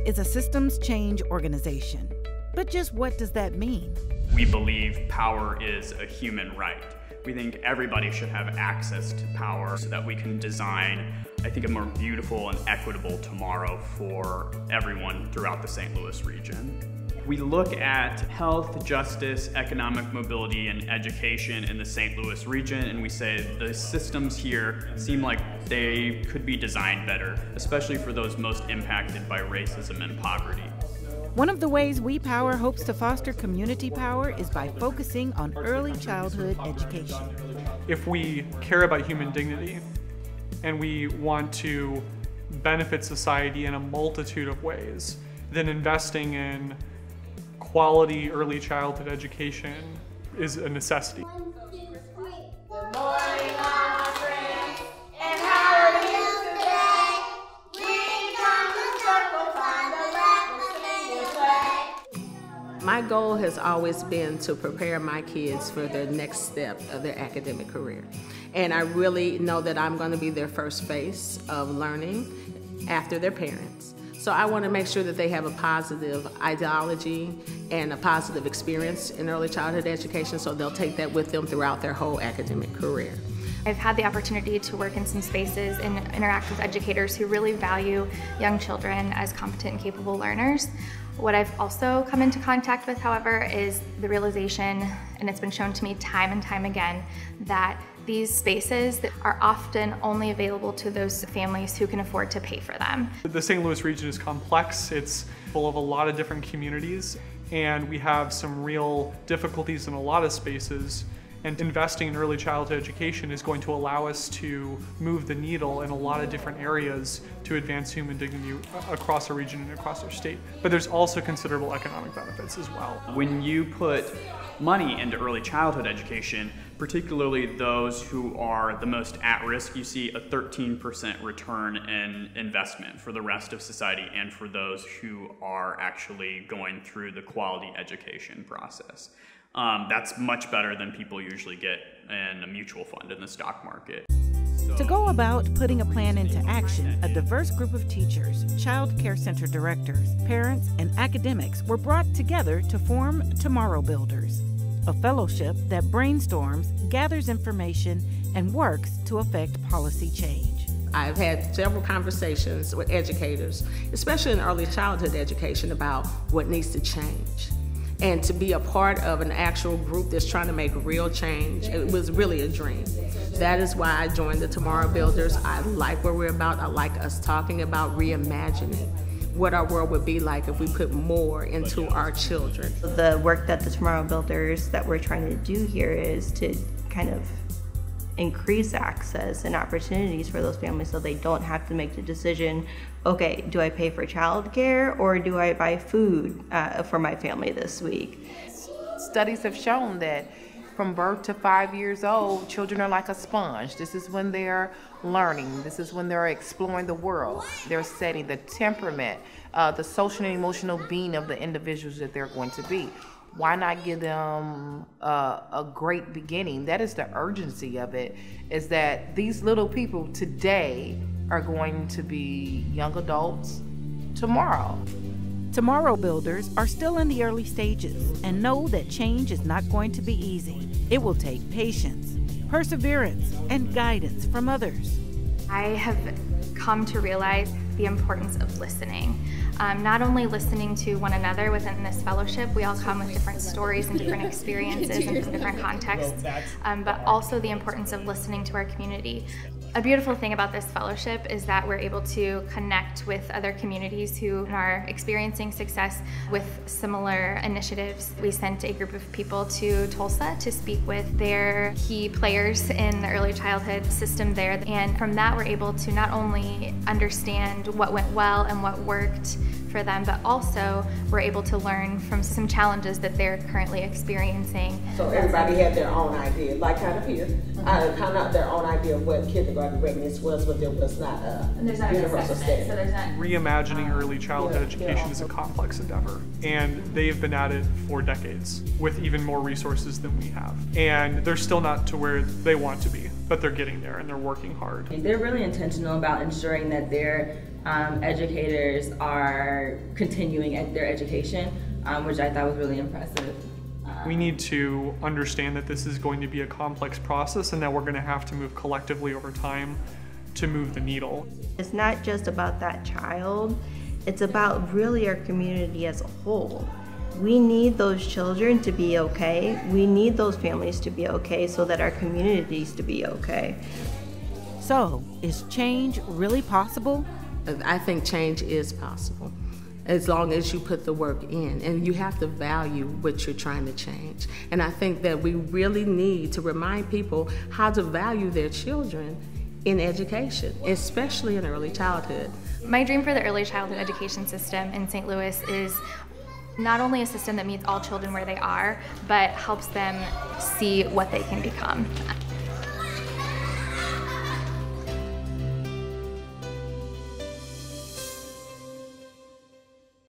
is a systems change organization. But just what does that mean? We believe power is a human right. We think everybody should have access to power so that we can design, I think, a more beautiful and equitable tomorrow for everyone throughout the St. Louis region. We look at health, justice, economic mobility, and education in the St. Louis region, and we say the systems here seem like they could be designed better, especially for those most impacted by racism and poverty. One of the ways WEPOWER hopes to foster community power is by focusing on early childhood education. If we care about human dignity and we want to benefit society in a multitude of ways, then investing in quality early childhood education is a necessity. My goal has always been to prepare my kids for their next step of their academic career. And I really know that I'm going to be their first face of learning after their parents. So I want to make sure that they have a positive ideology and a positive experience in early childhood education, so they'll take that with them throughout their whole academic career. I've had the opportunity to work in some spaces and interact with educators who really value young children as competent and capable learners. What I've also come into contact with, however, is the realization, and it's been shown to me time and time again, that these spaces are often only available to those families who can afford to pay for them. The St. Louis region is complex. It's full of a lot of different communities, and we have some real difficulties in a lot of spaces. And investing in early childhood education is going to allow us to move the needle in a lot of different areas to advance human dignity across our region and across our state. But there's also considerable economic benefits as well. When you put money into early childhood education, particularly those who are the most at risk, you see a 13% return in investment for the rest of society and for those who are actually going through the quality education process. That's much better than people usually get in a mutual fund in the stock market. To go about putting a plan into action, a diverse group of teachers, child care center directors, parents, and academics were brought together to form Tomorrow Builders, a fellowship that brainstorms, gathers information, and works to affect policy change. I've had several conversations with educators, especially in early childhood education, about what needs to change. And to be a part of an actual group that's trying to make real change, it was really a dream. That is why I joined the Tomorrow Builders. I like what we're about. I like us talking about reimagining what our world would be like if we put more into our children. The work that the Tomorrow Builders that we're trying to do here is to kind of increase access and opportunities for those families so they don't have to make the decision, okay, do I pay for childcare or do I buy food for my family this week? Studies have shown that from birth to 5 years old, children are like a sponge. This is when they're learning. This is when they're exploring the world. They're setting the temperament, the social and emotional being of the individuals that they're going to be. Why not give them a great beginning? That is the urgency of it, is that these little people today are going to be young adults tomorrow. Tomorrow Builders are still in the early stages and know that change is not going to be easy. It will take patience, perseverance, and guidance from others. I have come to realize the importance of listening. Not only listening to one another within this fellowship, we all come with different stories and different experiences and from different contexts, but also the importance of listening to our community. A beautiful thing about this fellowship is that we're able to connect with other communities who are experiencing success with similar initiatives. We sent a group of people to Tulsa to speak with their key players in the early childhood system there, and from that we're able to not only understand what went well and what worked for them, but also we're able to learn from some challenges that they're currently experiencing. So everybody had their own idea, like kind of here, kind of their own idea of what kindergarten readiness was, but there was not a universal standard. Reimagining early childhood education is a complex endeavor, and they've been at it for decades with even more resources than we have. And they're still not to where they want to be. but they're getting there and they're working hard. They're really intentional about ensuring that their educators are continuing at their education, which I thought was really impressive. We need to understand that this is going to be a complex process and that we're going to have to move collectively over time to move the needle. It's not just about that child, it's about really our community as a whole. We need those children to be okay. We need those families to be okay so that our communities to be okay. So, is change really possible? I think change is possible, as long as you put the work in, and you have to value what you're trying to change. And I think that we really need to remind people how to value their children in education, especially in early childhood. My dream for the early childhood education system in St. Louis is not only a system that meets all children where they are, but helps them see what they can become.